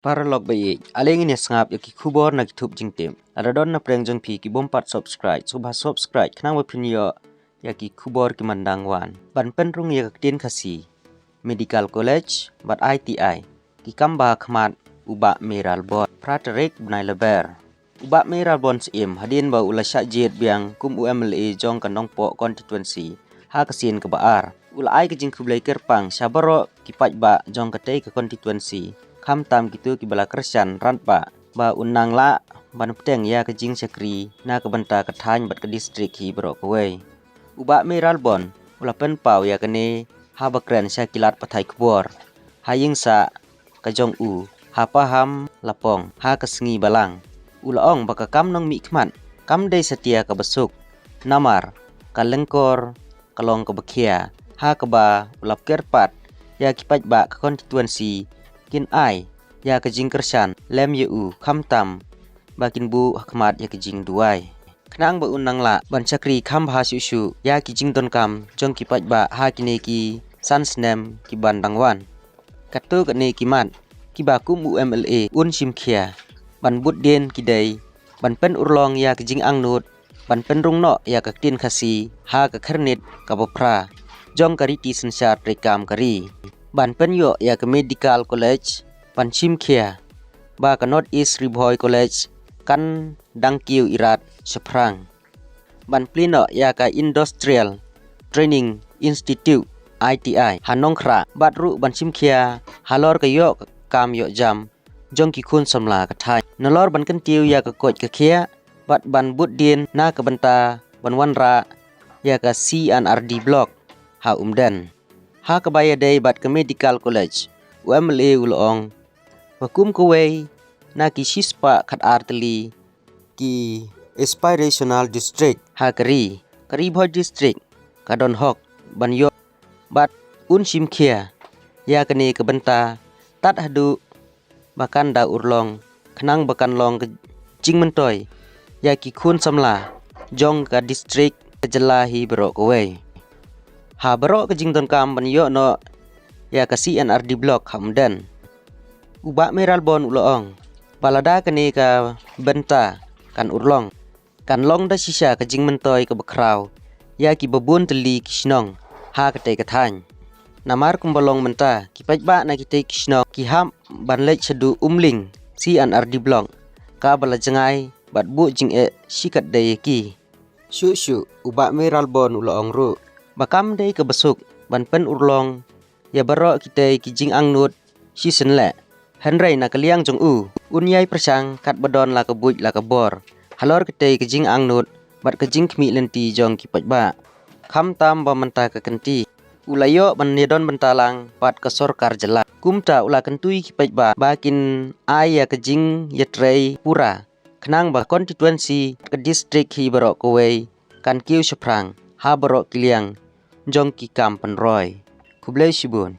Para log bayi, aleng ini sengap yaki kubor na YouTube jingtim. Ada don na preng jong pi ki bompat subscribe. Subha subscribe kenang wapinyo yaki kubor ki mandang wan. Ban penrung yak tin kasi. Medical College bat ITI. Ki kamba khmat ubak meral bon. Praterik bnai leber. Ubak meral bon sim hadin ba ula syajit biang kum UMLA jong kanong po constituency. Ha kasin kebaar. Ula ai kejing kublai kerpang syabaro ki paj ba jong katei ke constituency. Kam tam gitu ki bala kersian rant ba unang la ban peteng ya ke jing sekri na ke benta ke thany bat ke distrik hi bro kwe uba meral bon ula pen pau ya kene ha bakren sya kilat pathai kbor ha yingsa ka jong u ha paham lapong ha kesengi balang ula ong baka kam nong mi khman kam dei setia ka besuk namar ka lengkor kalong ka bekhia ha ka ba ulap kerpat ya kipaj ba ke constituency kin ai ya kejing kersan lem yu kham tam bakin bu khmat ya kejing duai knang ba unang la ban chakri kham bha shu ya kejing don kam jong ki paj ba ha kine ki sans nem ki ban dangwan katu kane ki mat ki ba kum UMLA un sim khia ban but den ki dei ban pen urlong ya kejing angnut ban pen rung no ya ka tin khasi ha ka kharnit ka bopra jong kari ti sensat rekam kari ban pen yo ya ke Medical College pan chim khia ba ka North East Riboy College kan dangkiu irat seprang ban plino ya ka Industrial Training Institute ITI hanong khra bat ru ban chim khia halor ka yo kam yo jam jong ki khun samla ka thai nolor ban kan tiu ya ka koj ka khia bat ban but din na ka banta ban wanra ya ka CNRD block ha umden ha kabaya day bat ke Medical College UMLA ulong wakum kuwei na ki shispa khat arteli ki aspirational district ha kari boy district kadon hok ban yo bat un sim khia ya kene ke benta tat hadu bakan da urlong khnang bakan long ke jing mentoy ya ki khun samla jong ka district kejelahi bro kuwei ha baro ke jing don kam ban yo no ya ka CNRD block hamdan uba meral bon uloong balada kene ka benta kan urlong kan long da sisa ke jing mentoy ke bakraw ya ki babun teli kisnong ha ka te ka thany namar kumbalong menta ki pajba na ki te kisnong ki ham ban lech sedu umling CNRD block ka bala jengai bat bu jing e sikat de ki shu uba meral bon uloong ru bakam dei ke besuk ban pen urlong ya baro kita kijing angnut si senle henrei na kaliang jong unyai persang kat badon la kebuj la kebor halor kita kijing angnut bat kijing kmi lenti jong ki pajba kham tam ba menta ke kenti ulayo ban nedon bentalang pat ke sorkar jela kumta ula kentui ki pajba bakin aya kijing yetrei pura khnang ba constituency ke district hi baro kowei kan kiu seprang ha baro kiliang jong ki kam penroy kublai shibun